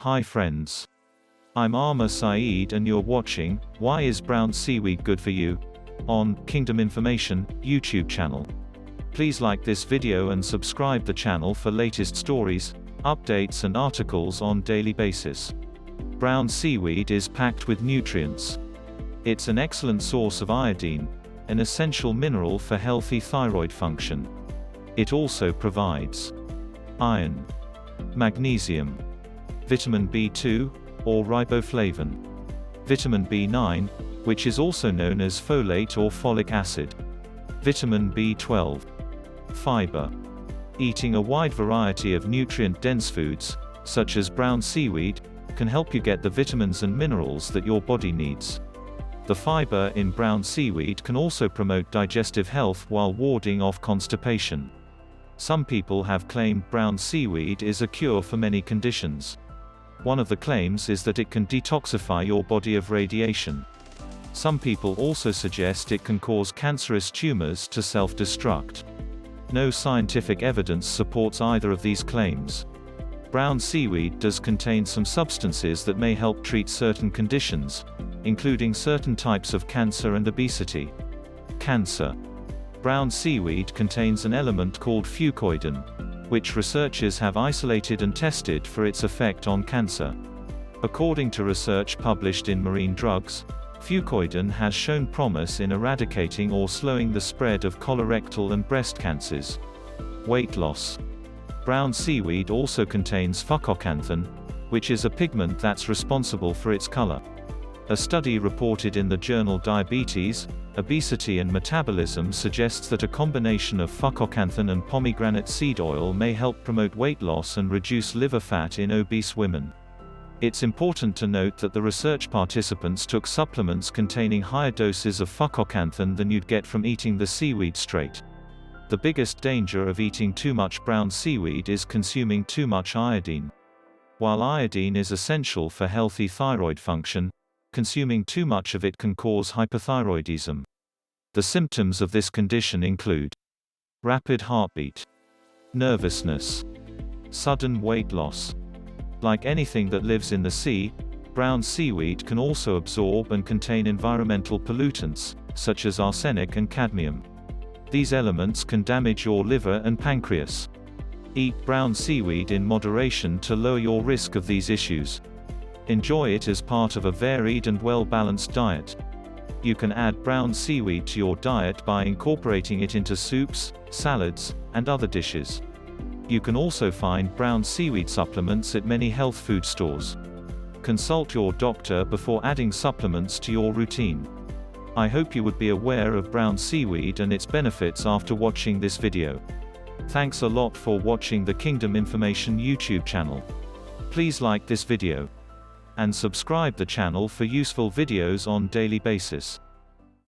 Hi friends. I'm Seaweed and you're watching, Why is Brown Seaweed Good for You? On Kingdom Information YouTube channel. Please like this video and subscribe the channel for latest stories, updates and articles on daily basis. Brown seaweed is packed with nutrients. It's an excellent source of iodine, an essential mineral for healthy thyroid function. It also provides iron, magnesium, vitamin B2, or riboflavin, vitamin B9, which is also known as folate or folic acid, vitamin B12, fiber. Eating a wide variety of nutrient-dense foods, such as brown seaweed, can help you get the vitamins and minerals that your body needs. The fiber in brown seaweed can also promote digestive health while warding off constipation. Some people have claimed brown seaweed is a cure for many conditions. One of the claims is that it can detoxify your body of radiation. Some people also suggest it can cause cancerous tumors to self-destruct. No scientific evidence supports either of these claims. Brown seaweed does contain some substances that may help treat certain conditions, including certain types of cancer and obesity. Cancer. Brown seaweed contains an element called fucoidan, which researchers have isolated and tested for its effect on cancer. According to research published in Marine Drugs, fucoidan has shown promise in eradicating or slowing the spread of colorectal and breast cancers. Weight loss. Brown seaweed also contains fucocanthin, which is a pigment that's responsible for its color. A study reported in the journal Diabetes, Obesity and Metabolism suggests that a combination of fucocanthin and pomegranate seed oil may help promote weight loss and reduce liver fat in obese women. It's important to note that the research participants took supplements containing higher doses of fucocanthin than you'd get from eating the seaweed straight. The biggest danger of eating too much brown seaweed is consuming too much iodine. While iodine is essential for healthy thyroid function, consuming too much of it can cause hypothyroidism. The symptoms of this condition include rapid heartbeat, nervousness, sudden weight loss. Like anything that lives in the sea, brown seaweed can also absorb and contain environmental pollutants, such as arsenic and cadmium. These elements can damage your liver and pancreas. Eat brown seaweed in moderation to lower your risk of these issues. Enjoy it as part of a varied and well-balanced diet. You can add brown seaweed to your diet by incorporating it into soups, salads, and other dishes. You can also find brown seaweed supplements at many health food stores. Consult your doctor before adding supplements to your routine. I hope you would be aware of brown seaweed and its benefits after watching this video. Thanks a lot for watching the Kingdom Information YouTube channel. Please like this video and subscribe the channel for useful videos on daily basis.